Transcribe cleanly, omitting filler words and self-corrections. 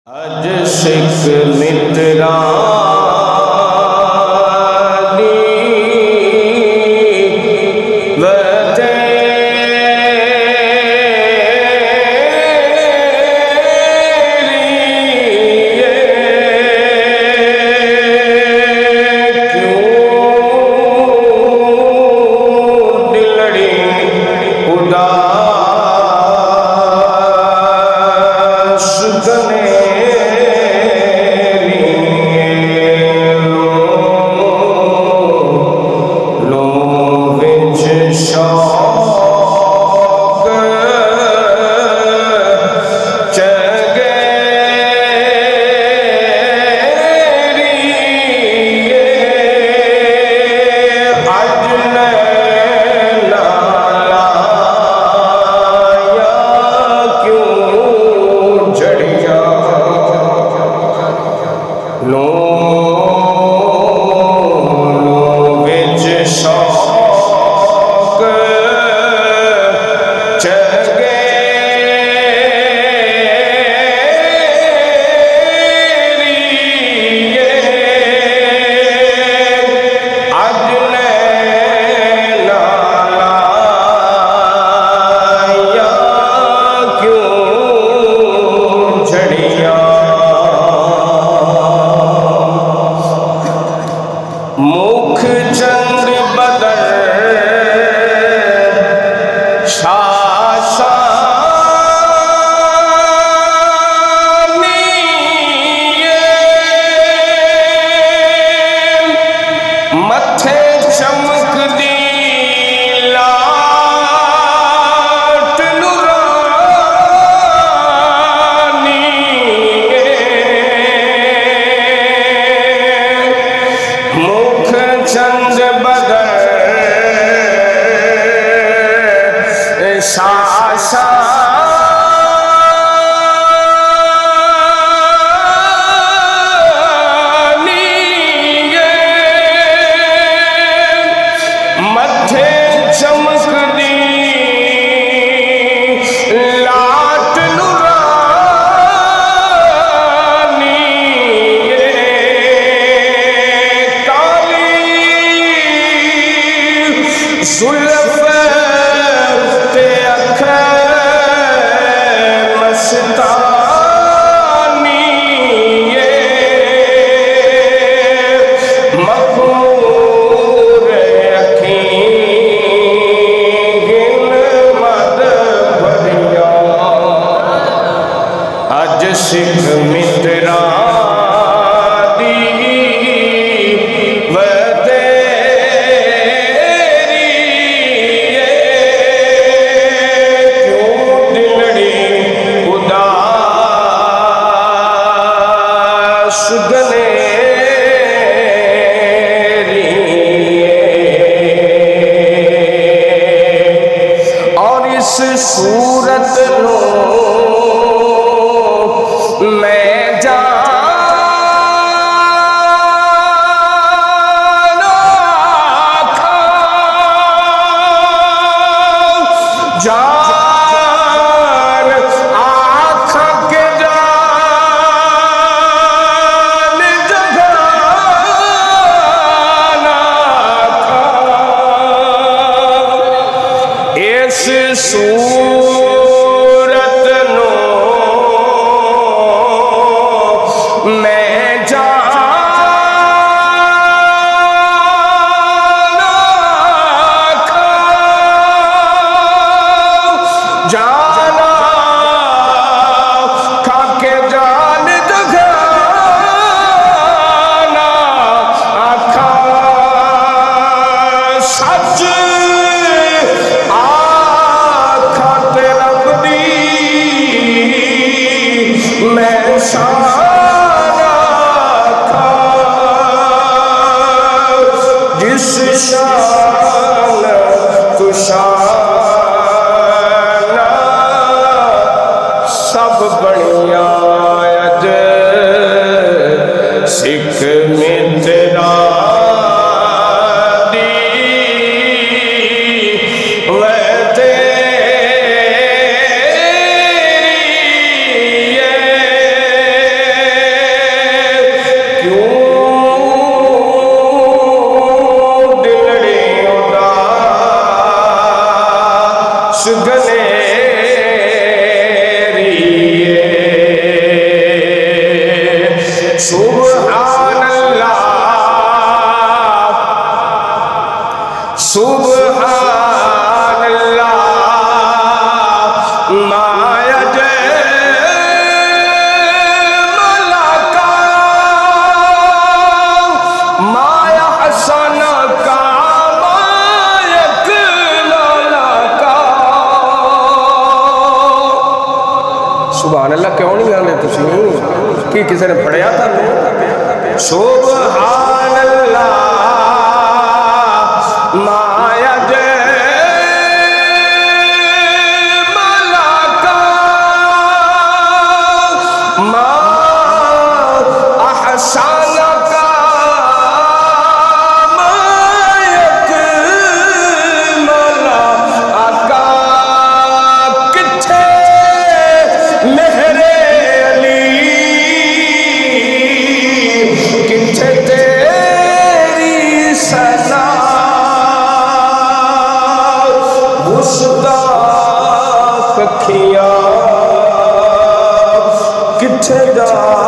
अज सिख मित्रा मुख चंद्र बदर मथे चमक दी लाट नुरानी मुख चंद्र बदर शासा चमक दी लाट नुरानी काली जुल्फ ते अखर मस्तानी मखमूर अज सिख मित्रा दी वतेरी क्यों दिलड़ी उदास गनेरी और इस सूरत नो मैं जान आँख के जान जगाना इस सूरत नो मैं जाना खाके जान जगाना आखा सच आखा ते रब दी मैं शाना खा जिस शान तुशाना सब बनिया अज सिख मित्रा दी वतेरी गनेरिए सुभान अल्लाह सुभान अल्लाह माया माया हसन का मायक लाला का सुभान अल्लाह क्यों नहीं गाने तुसी कि किसी ने पढ़िया था सुभान अल्लाह माया मलाका मा अहसन का किथे जा